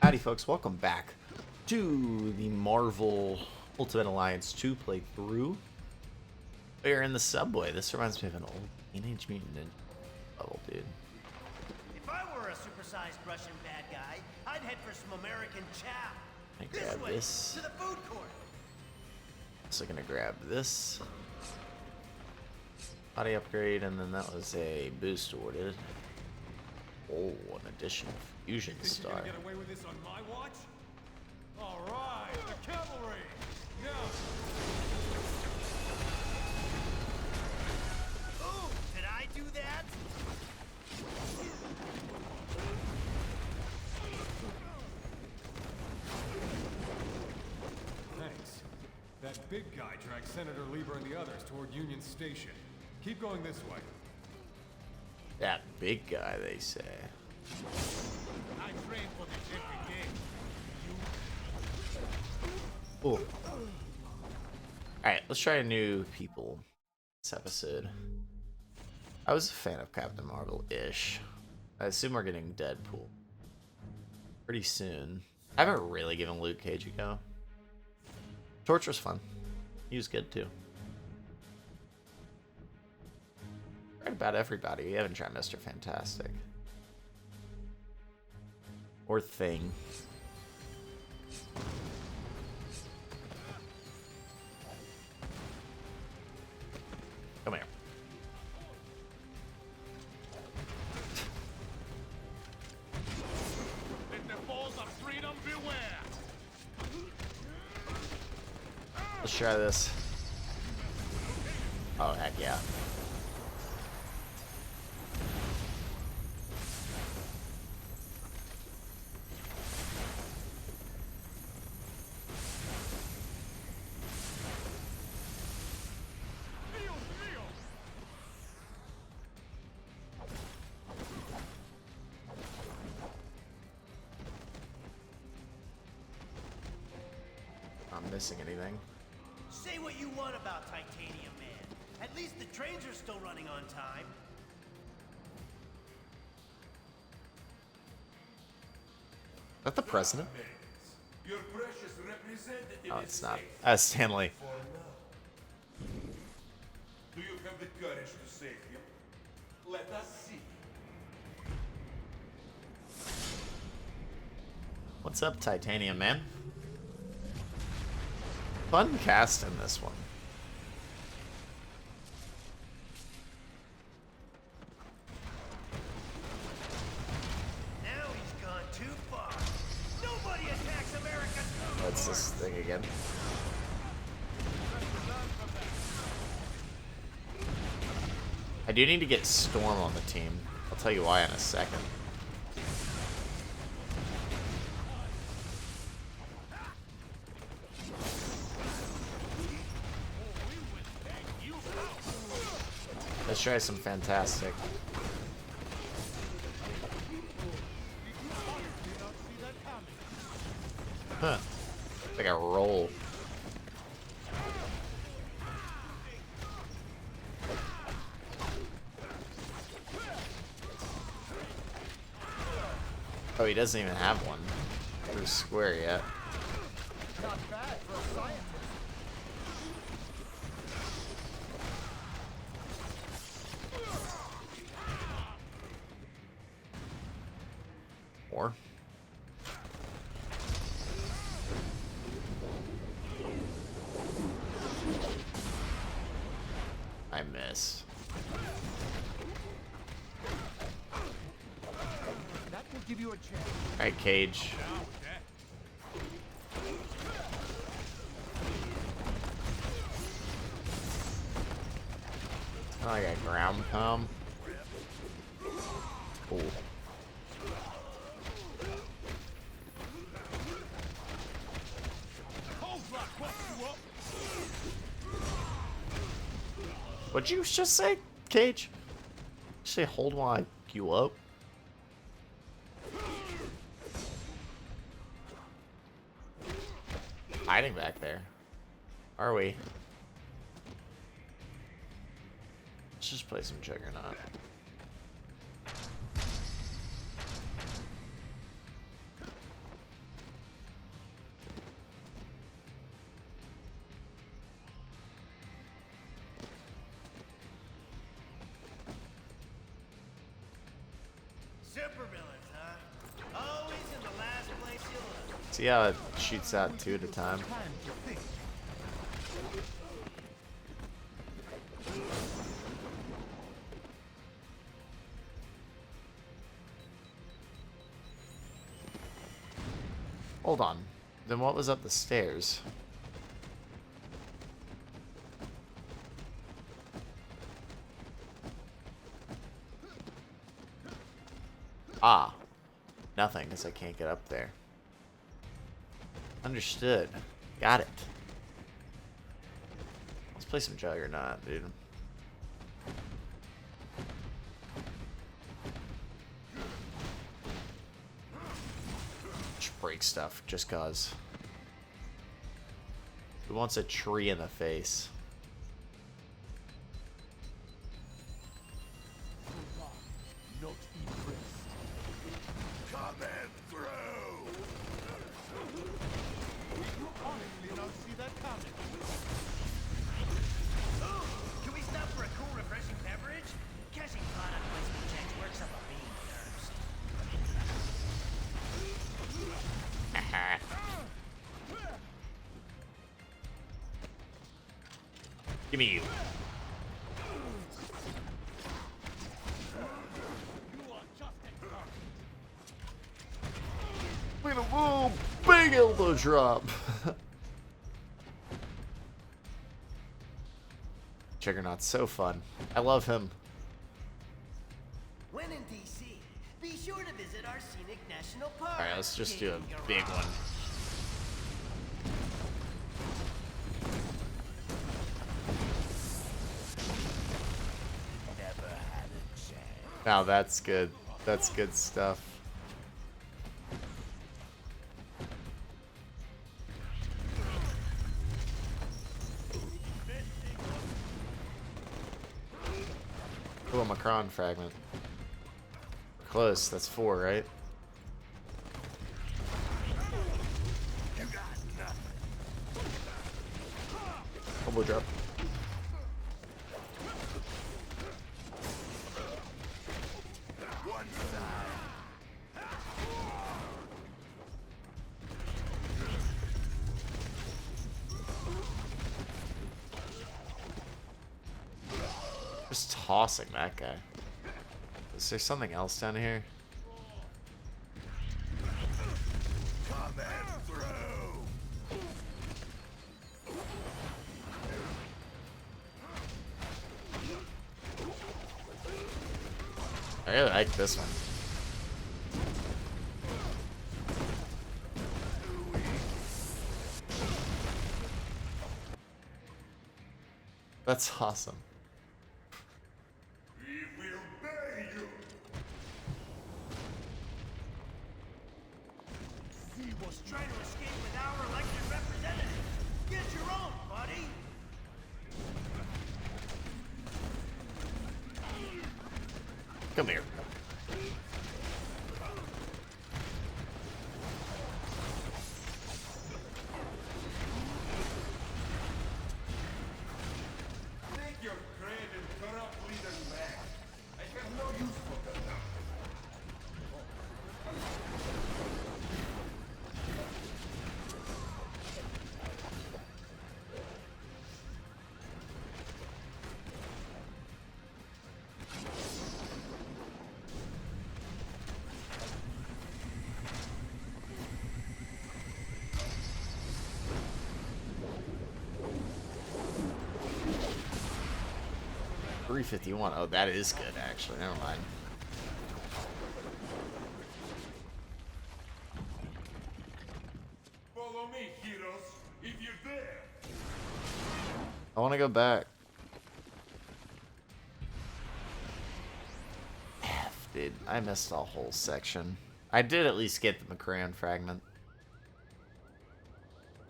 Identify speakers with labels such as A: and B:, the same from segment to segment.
A: Howdy folks, welcome back to the Marvel Ultimate Alliance 2 playthrough. We're in the subway. This reminds me of an old Teenage Mutant Ninja level, dude.
B: If I were a supersized Russian bad guy, I'd head for some American chow.
A: I grab
B: way,
A: this.
B: to the food court.
A: Also gonna grab this. Body upgrade, and then that was a boost awarded. Oh, an additional fusion star.
C: You're gonna get away with this on my watch? All right, the cavalry. Now.
B: Ooh, did I do that?
C: Thanks. That big guy dragged Senator Lieber and the others toward Union Station. Keep going this way.
A: That big guy, they say.
C: I train for this every day.
A: Oh. Alright, let's try a new people this episode. I was a fan of Captain Marvel-ish. I assume we're getting Deadpool pretty soon. I haven't really given Luke Cage a go. Torch was fun. He was good too. Right about everybody. We haven't tried Mr. Fantastic. Or Thing. Come here.
C: Let the balls of freedom beware.
A: Let's try this. Oh, heck yeah. Not missing anything.
B: Say what you want about Titanium Man. At least the trains are still running on time.
A: Is that the president?
D: Your precious representative
A: Oh,
D: is
A: it's not.
D: safe
A: Stanley.
D: for now. Do you have the courage to save him? Let us see.
A: What's up, Titanium Man? Fun cast in this one.
B: Now he's gone too far. Nobody attacks America.
A: What's this thing again? I do need to get Storm on the team. I'll tell you why in a second. Let's try some Fantastic. Huh. Like a roll. Oh, he doesn't even have one through square yet.
B: Not bad for a scientist.
A: Or I miss.
B: That will give you a chance.
A: Alright, Cage. Oh, I got ground palm. Cool. What'd you just say, Cage? Say hold while I you up. Hiding back there. Are we? Let's just play some Juggernaut.
B: Supervillains, huh? Always in the last place you look.
A: See how it shoots out 2 at a time? Hold on. Then what was up the stairs? Ah. Nothing, because I can't get up there. Understood. Got it. Let's play some Juggernaut, dude. Just break stuff, just cause. Who wants a tree in the face?
B: Can we stop for a cool, refreshing beverage? Cashing product placement checks works up a mean nerves.
A: Give me you. Look at a whoa, big elbow drop. Juggernaut's so fun. I love him.
B: When in DC, be sure to visit our scenic national park.
A: Alright, let's just do a big one.
B: Never had a chance.
A: Now that's good. That's good stuff. Oh, a Macron fragment. Close. That's 4, right?
B: You got nothing.
A: Combo drop.
B: One side.
A: Just tossing that guy. Is there something else down here?
B: Come and through.
A: I really like this one. That's awesome.
D: We will bury you.
B: He was trying to escape with our elected representative. Get your own, buddy.
A: Come here.
D: Take your great and corrupt leader back. I have no use for them now.
A: $351. Oh, that is good, actually. Never mind.
D: Follow me, heroes, if you dare.
A: I want to go back. F, dude. I missed a whole section. I did at least get the Macron fragment.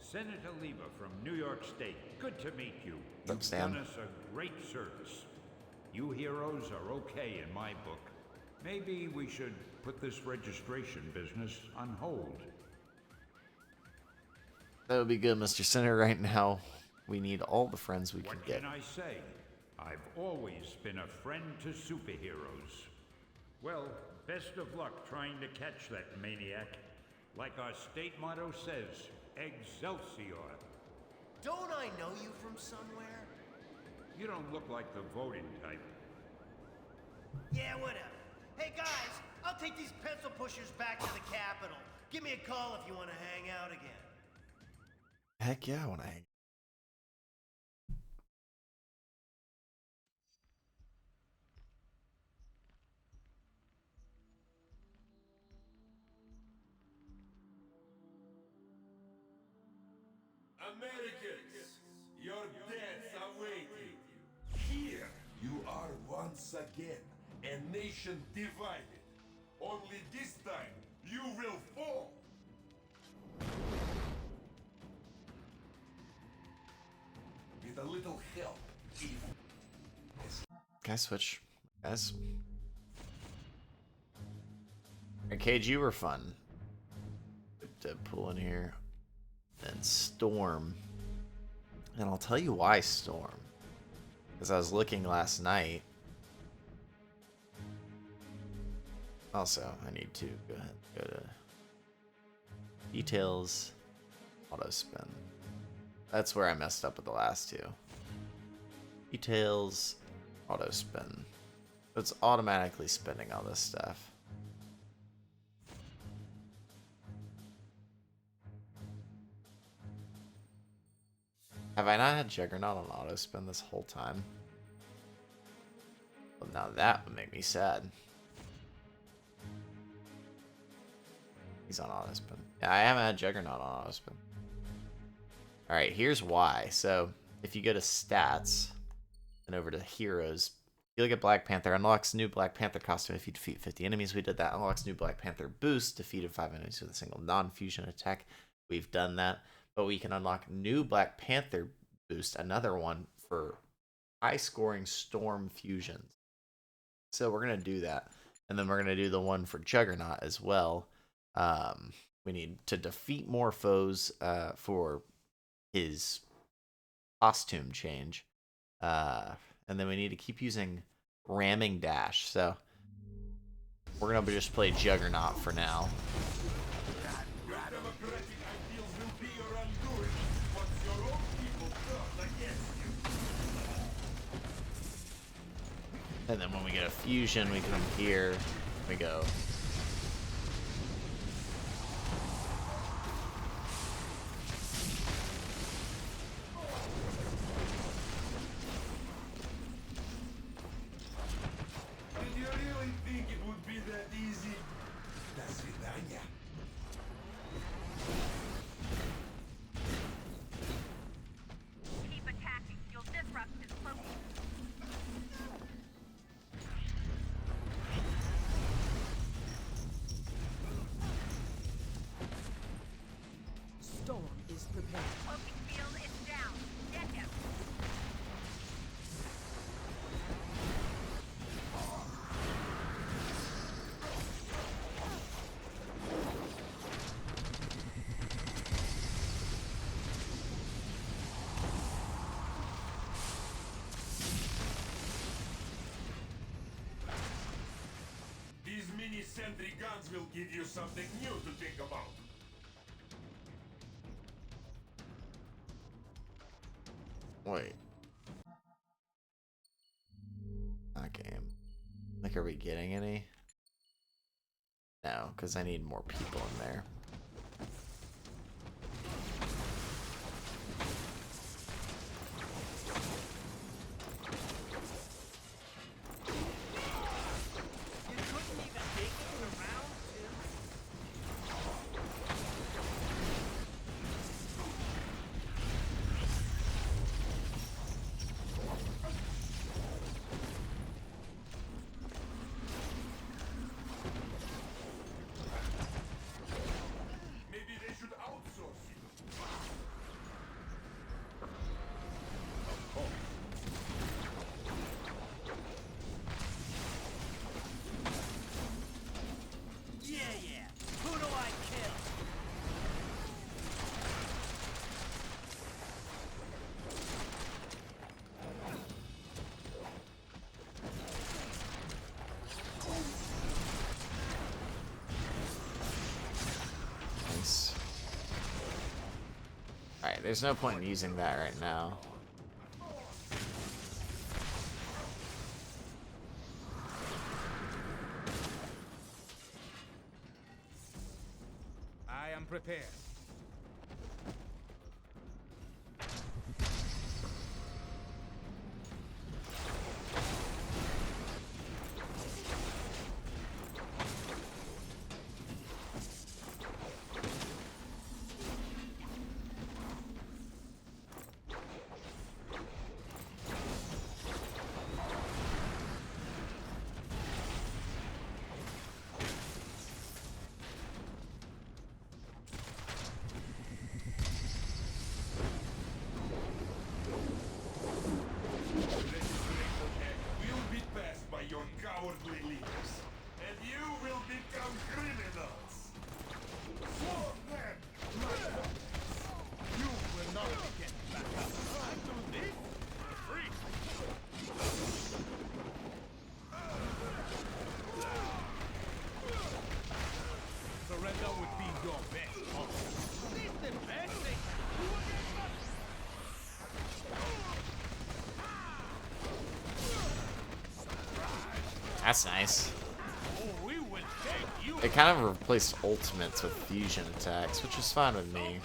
E: Senator Lieber from New York State. Good to meet you.
A: Up,
E: You've
A: Stan.
E: done us a great service. You heroes are okay in my book. Maybe we should put this registration business on hold.
A: That would be good, Mr. Senator. Right now, we need all the friends we can
E: What
A: get.
E: can I say? I've always been a friend to superheroes. Well, best of luck trying to catch that maniac. Like our state motto says, Excelsior.
B: Don't I know you from somewhere?
E: You don't look like the voting type.
B: Yeah, whatever. Hey guys, I'll take these pencil pushers back to the Capitol. Give me a call if you want to hang out again.
A: Heck yeah, I want to hang.
D: Americans, your deaths are waiting. Here you are once again, a nation divided. Only this time, you will fall. With a little help, if...
A: Can I switch? Guys. Cage, you were fun. Deadpool in here. And Storm. And I'll tell you why Storm. Because I was looking last night. Also, I need to go ahead and go to details, auto spin. That's where I messed up with the last two. Details, auto spin. It's automatically spinning all this stuff. Have I not had Juggernaut on auto spin this whole time? Well, now that would make me sad. He's on auto spin. Yeah, I haven't had Juggernaut on auto spin. Alright, here's why. So, if you go to stats and over to heroes, you look at Black Panther, unlocks new Black Panther costume if you defeat 50 enemies. We did that. Unlocks new Black Panther boost, defeated 5 enemies with a single non-fusion attack. We've done that. But we can unlock new Black Panther boost, another one for high-scoring Storm fusions. So we're going to do that. And then we're going to do the one for Juggernaut as well. We need to defeat more foes for his costume change. And then we need to keep using ramming dash. So we're going to just play Juggernaut for now. And then when we get a fusion, we come here, we go.
D: Did you really think it would be that easy? До свидания.
F: Keep attacking. You'll disrupt his focus.
G: Storm is prepared.
F: Cloaking field is down. Get him.
D: These mini sentry guns will give you something new to think about.
A: Wait. That game. Like, are we getting any? No, because I need more people in there.
B: You couldn't even make it in a round two?
A: Alright, there's no point in using that right now.
G: I am prepared.
D: Will be passed by your cowardly leaders, and you will become criminals. For them,
G: You will not get back up. I do this for free. Surrender would be your best option. This the best they can do against us?
A: That's nice.
G: Oh, we will take you.
A: It kind of replaced ultimates with fusion attacks, which is fine with me.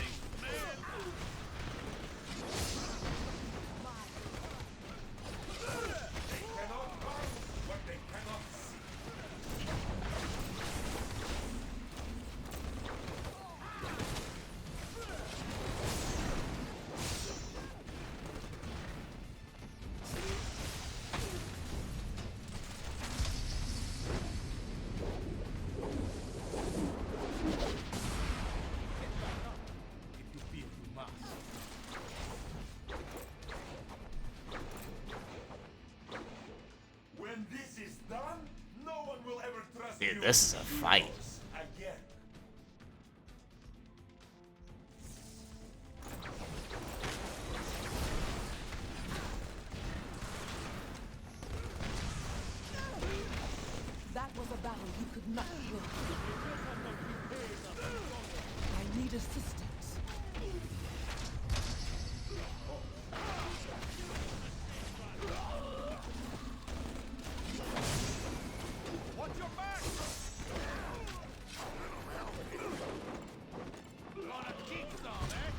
D: cannot harm what they cannot see.
G: If you feel you must.
D: When this is done, no one will ever trust
A: Dude,
D: you
A: this is a fight.
D: again.
H: That was a battle you could not win. I need assistance.
G: Watch your back! Gonna keep some, eh?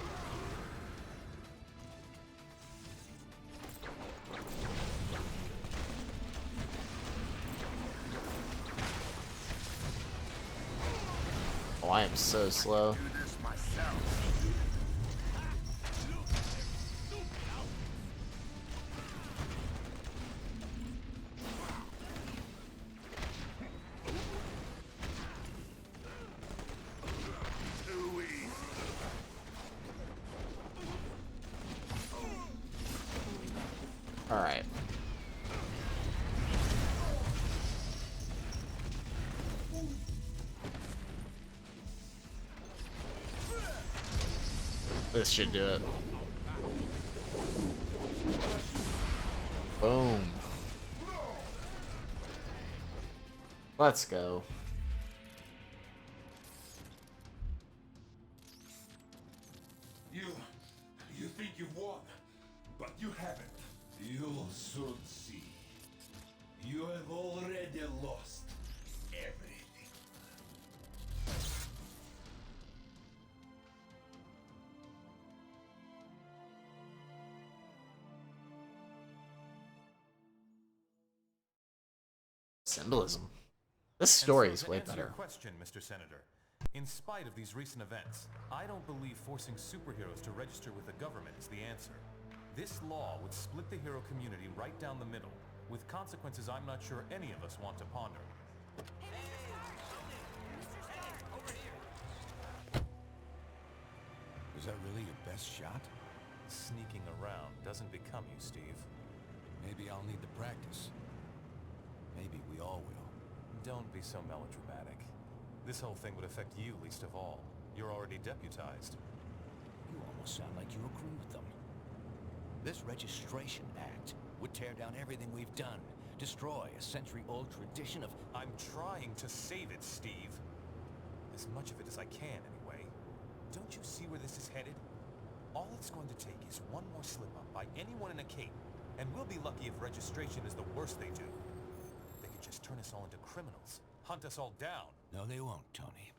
A: Oh, I am so slow. Alright. This should do it. Boom. Let's go.
D: You think you've won, but you haven't. You'll soon see. You have already lost everything.
A: Symbolism. This story is way
I: To answer
A: better.
I: your question, Mr. Senator, in spite of these recent events, I don't believe forcing superheroes to register with the government is the answer. This law would split the hero community right down the middle, with consequences I'm not sure any of us want to ponder.
E: Was that really your best shot?
I: Sneaking around doesn't become you, Steve.
E: Maybe I'll need the practice. Maybe we all will.
I: Don't be so melodramatic. This whole thing would affect you least of all. You're already deputized.
J: You almost sound like you agree with them. This Registration Act would tear down everything we've done, destroy a century-old tradition of...
I: I'm trying to save it, Steve. As much of it as I can, anyway. Don't you see where this is headed? All it's going to take is one more slip-up by anyone in a cape, and we'll be lucky if registration is the worst they do. They could just turn us all into criminals, hunt us all down.
J: No, they won't, Tony.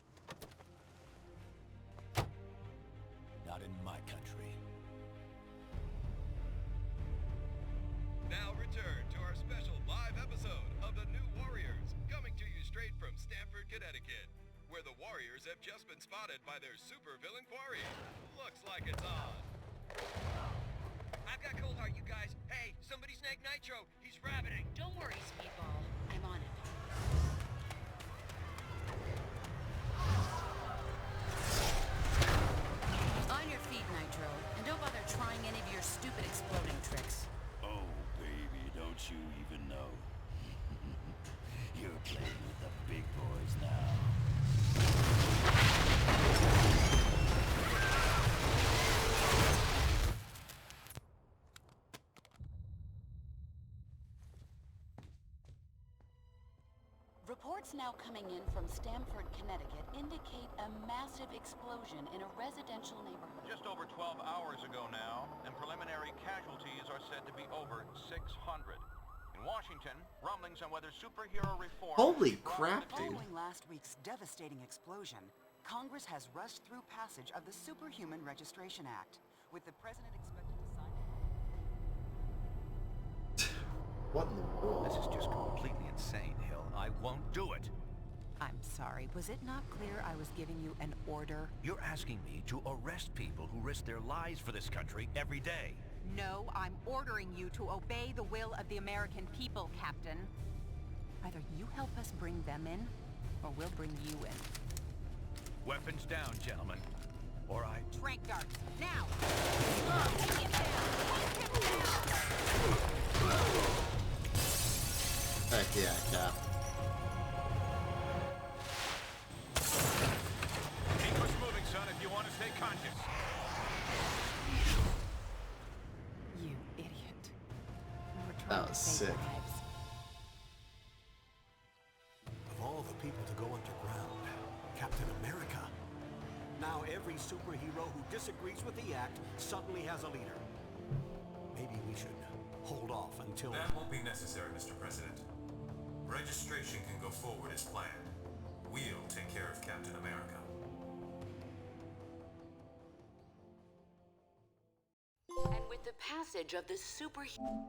J: Not in my country.
K: Now return to our special live episode of The New Warriors, coming to you straight from Stamford, Connecticut, where the Warriors have just been spotted by their supervillain quarry. Looks like it's on.
L: I've got cold heart, you guys. Hey, somebody snag Nitro. He's rabbiting.
F: Don't worry, Speedball. I'm on it. On your feet, Nitro. And don't bother trying any of your stupid exploding tricks.
J: Oh, baby, don't you even know? You're playing with the big boys now.
F: Reports now coming in from Stamford, Connecticut indicate a massive explosion in a residential neighborhood.
E: Just over 12 hours ago now, and preliminary casualties are said to be over 600. In Washington, rumblings on whether superhero reform...
A: Holy crap, dude.
M: Following last week's devastating explosion, Congress has rushed through passage of the Superhuman Registration Act, with the president expected to sign it.
A: What in the world?
J: This is just completely insane, Hill. I won't do it.
M: I'm sorry, was it not clear I was giving you an order?
J: You're asking me to arrest people who risk their lives for this country every day.
M: No, I'm ordering you to obey the will of the American people, Captain. Either you help us bring them in, or we'll bring you in.
J: Weapons down, gentlemen. Or I...
M: Trank darts, now! Take him down! Take him down!
A: Heck yeah, Cap.
E: Keep us moving, son, if you want to stay conscious.
M: You idiot. We're
A: That
M: trying
A: was
M: to save
A: sick.
M: lives.
N: Of all the people to go underground, Captain America. Now every superhero who disagrees with the act suddenly has a leader. Maybe we should hold off until...
I: That won't be necessary, Mr. President. Registration can go forward as planned. We'll take care of Captain America.
F: And with the passage of the Superhuman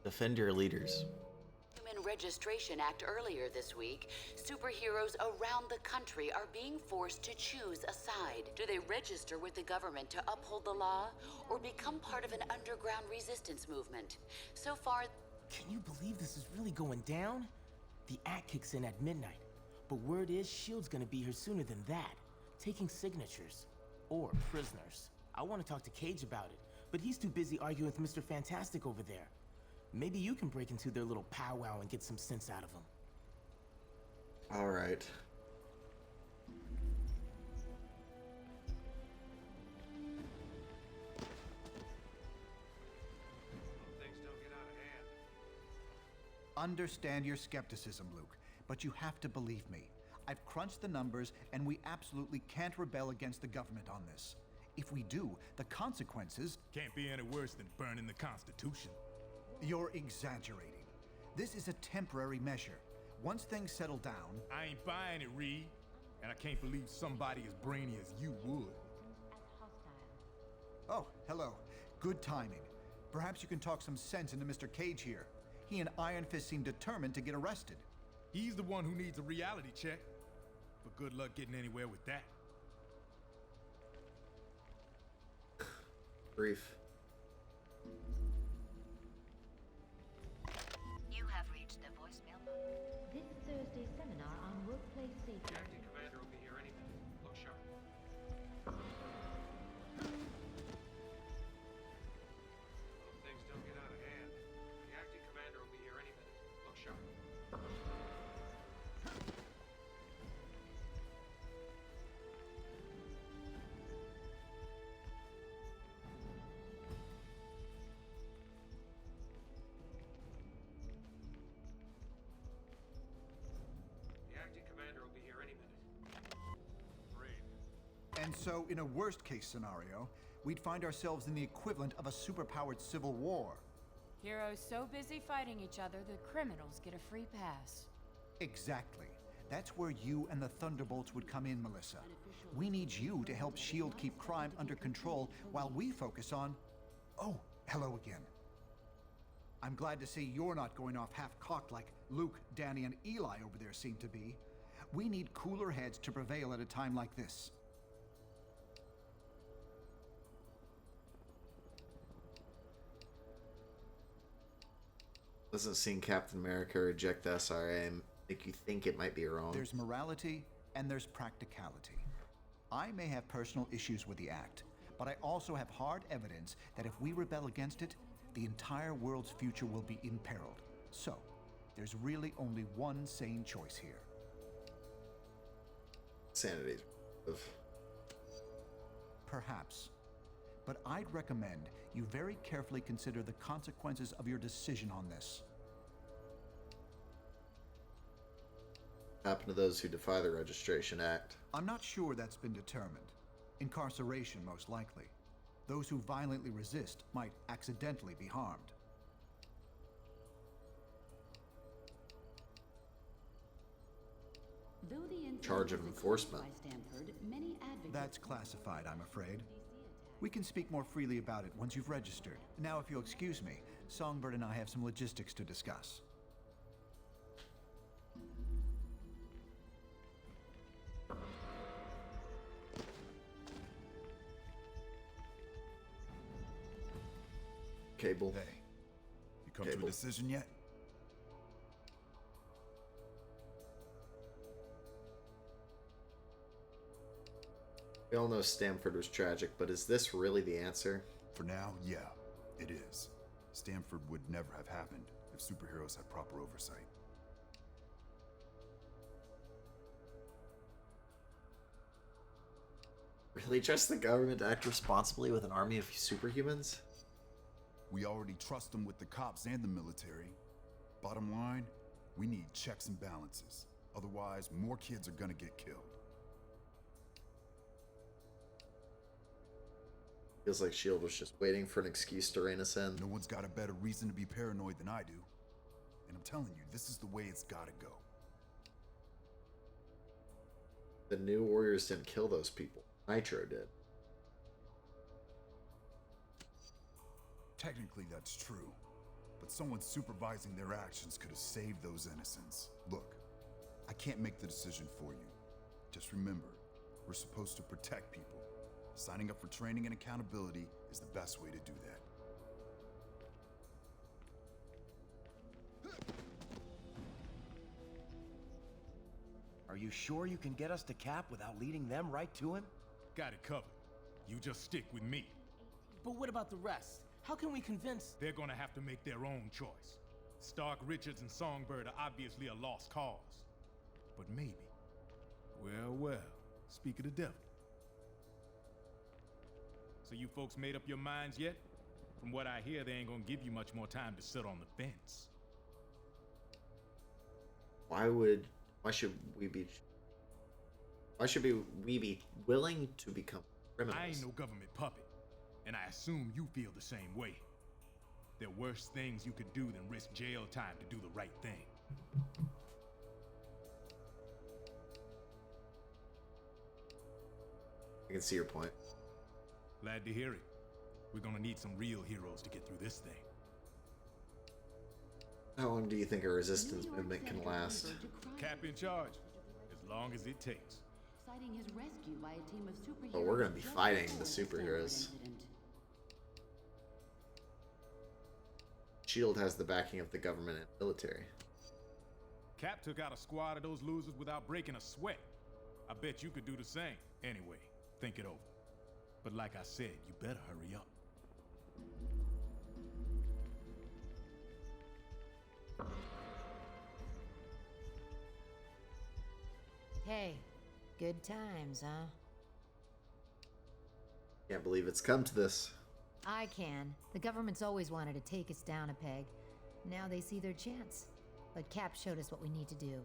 A: Defend your leaders.
F: Registration Act earlier this week, superheroes around the country are being forced to choose a side. Do they register with the government to uphold the law, or become part of an underground resistance movement? So far...
O: Can you believe this is really going down? The act kicks in at midnight, but word is S.H.I.E.L.D's gonna be here sooner than that, taking signatures. Or prisoners. I want to talk to Cage about it, but he's too busy arguing with Mr. Fantastic over there. Maybe you can break into their little powwow and get some sense out of them.
A: All right.
C: Things don't get out of hand.
P: Understand your skepticism, Luke, but you have to believe me. I've crunched the numbers, and we absolutely can't rebel against the government on this. If we do, the consequences...
G: Can't be any worse than burning the Constitution.
P: You're exaggerating. This is a temporary measure. Once things settle down...
G: I ain't buying it, Reed. And I can't believe somebody as brainy as you would.
P: Oh, hello. Good timing. Perhaps you can talk some sense into Mr. Cage here. He and Iron Fist seem determined to get arrested.
G: He's the one who needs a reality check. But good luck getting anywhere with that.
A: Brief.
F: You have reached the voicemail box.
Q: This Thursday seminar on workplace safety.
C: The acting commander will be here any minute. Look sharp. Things don't get out of hand. The acting commander will be here any minute. Look sharp. The acting commander will be here any minute.
P: And so, in a worst-case scenario, we'd find ourselves in the equivalent of a superpowered civil war.
R: Heroes so busy fighting each other, the criminals get a free pass.
P: Exactly. That's where you and the Thunderbolts would come in, Melissa. We need you to help S.H.I.E.L.D. keep crime under control while we focus on... Oh, hello again. I'm glad to see you're not going off half-cocked like Luke, Danny, and Eli over there seem to be. We need cooler heads to prevail at a time like this.
A: Doesn't seeing Captain America reject the SRA make you think it might be wrong?
P: There's morality and there's practicality. I may have personal issues with the act, but I also have hard evidence that if we rebel against it, the entire world's future will be imperiled. So, there's really only one sane choice here.
A: Sanity.
P: Perhaps. But I'd recommend you very carefully consider the consequences of your decision on this.
A: Happen to those who defy the Registration Act?
P: I'm not sure that's been determined. Incarceration, most likely. Those who violently resist might accidentally be harmed.
A: Charge of enforcement.
P: That's classified, I'm afraid. We can speak more freely about it once you've registered. Now, if you'll excuse me, Songbird and I have some logistics to discuss.
A: Cable.
S: Hey, you come to a decision yet?
A: We all know Stamford was tragic, but is this really the answer?
S: For now, yeah, it is. Stamford would never have happened if superheroes had proper oversight.
A: Really trust the government to act responsibly with an army of superhumans?
S: We already trust them with the cops and the military. Bottom line, we need checks and balances. Otherwise, more kids are gonna get killed.
A: Feels like S.H.I.E.L.D. was just waiting for an excuse to rein us in.
S: No one's got a better reason to be paranoid than I do. And I'm telling you, this is the way it's gotta go.
A: The new Warriors didn't kill those people. Nitro did.
S: Technically, that's true. But someone supervising their actions could have saved those innocents. Look, I can't make the decision for you. Just remember, we're supposed to protect people. Signing up for training and accountability is the best way to do that.
T: Are you sure you can get us to Cap without leading them right to him?
G: Got it covered. You just stick with me.
O: But what about the rest? How can we convince...
G: They're gonna have to make their own choice. Stark, Richards, and Songbird are obviously a lost cause. But maybe. Well, speak of the devil. So you folks made up your minds yet? From what I hear, they ain't gonna give you much more time to sit on the fence.
A: Why should we be willing to become criminals?
G: I ain't no government puppet, and I assume you feel the same way. There are worse things you could do than risk jail time to do the right thing.
A: I can see your point.
G: Glad to hear it. We're gonna need some real heroes to get through this thing.
A: How long do you think a resistance movement can last?
G: Cap in charge. As long as it takes.
F: Citing his rescue by a team of superheroes.
A: But we're gonna be fighting the superheroes. S.H.I.E.L.D. has the backing of the government and military.
G: Cap took out a squad of those losers without breaking a sweat. I bet you could do the same. Anyway, think it over. But like I said, you better hurry up.
Q: Hey, good times, huh?
A: Can't believe it's come to this.
Q: I can. The government's always wanted to take us down a peg. Now they see their chance. But Cap showed us what we need to do.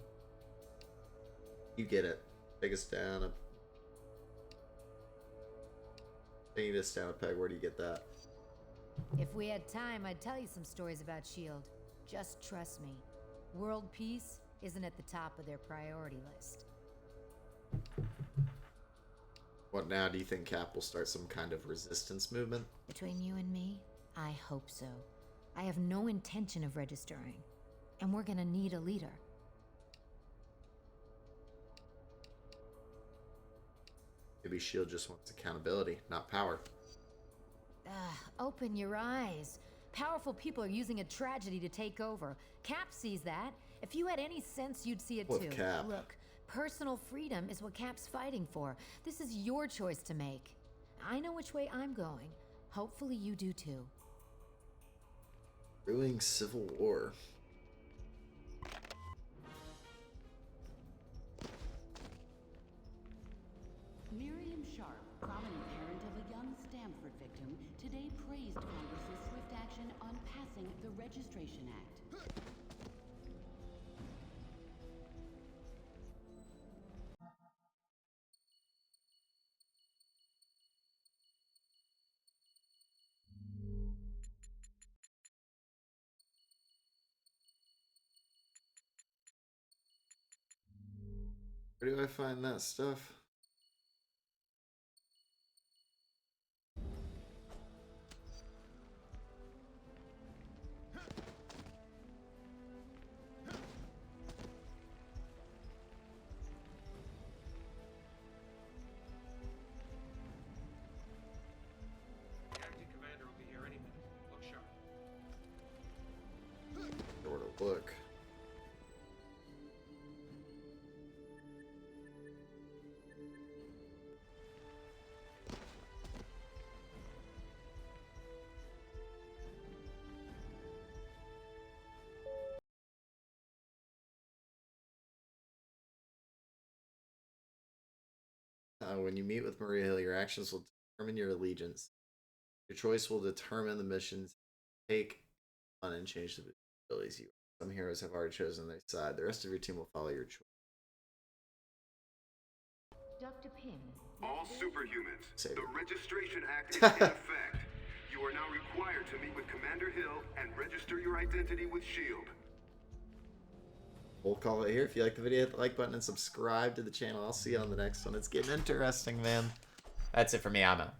A: You get it. Take us down. Taking this down a peg, where do you get that?
Q: If we had time, I'd tell you some stories about S.H.I.E.L.D. Just trust me. World peace isn't at the top of their priority list.
A: What now? Do you think Cap will start some kind of resistance movement?
Q: Between you and me, I hope so. I have no intention of registering, and we're gonna need a leader.
A: Maybe S.H.I.E.L.D. just wants accountability, not power.
Q: Open your eyes. Powerful people are using a tragedy to take over. Cap sees that. If you had any sense, you'd see it too.
A: With Cap.
Q: Look, personal freedom is what Cap's fighting for. This is your choice to make. I know which way I'm going. Hopefully you do too.
A: Brewing civil war.
F: Miriam Sharp, prominent parent of a young Stanford victim, today praised Congress's swift action on passing the Registration Act.
A: Where do I find that stuff?
L: Acting commander will be here any minute. Look sharp.
A: Sort of look. When you meet with Maria Hill, your actions will determine your allegiance. Your choice will determine the missions take on and change the abilities you. Some heroes have already chosen their side. The rest of your team will follow your choice.
Q: Dr. Pym.
K: All superhumans,
A: Save
K: the
A: it.
K: Registration Act is in effect. You are now required to meet with Commander Hill and register your identity with S.H.I.E.L.D.
A: We'll call it here. If you like the video, hit the like button and subscribe to the channel. I'll see you on the next one. It's getting interesting, man. That's it for me. I'm out.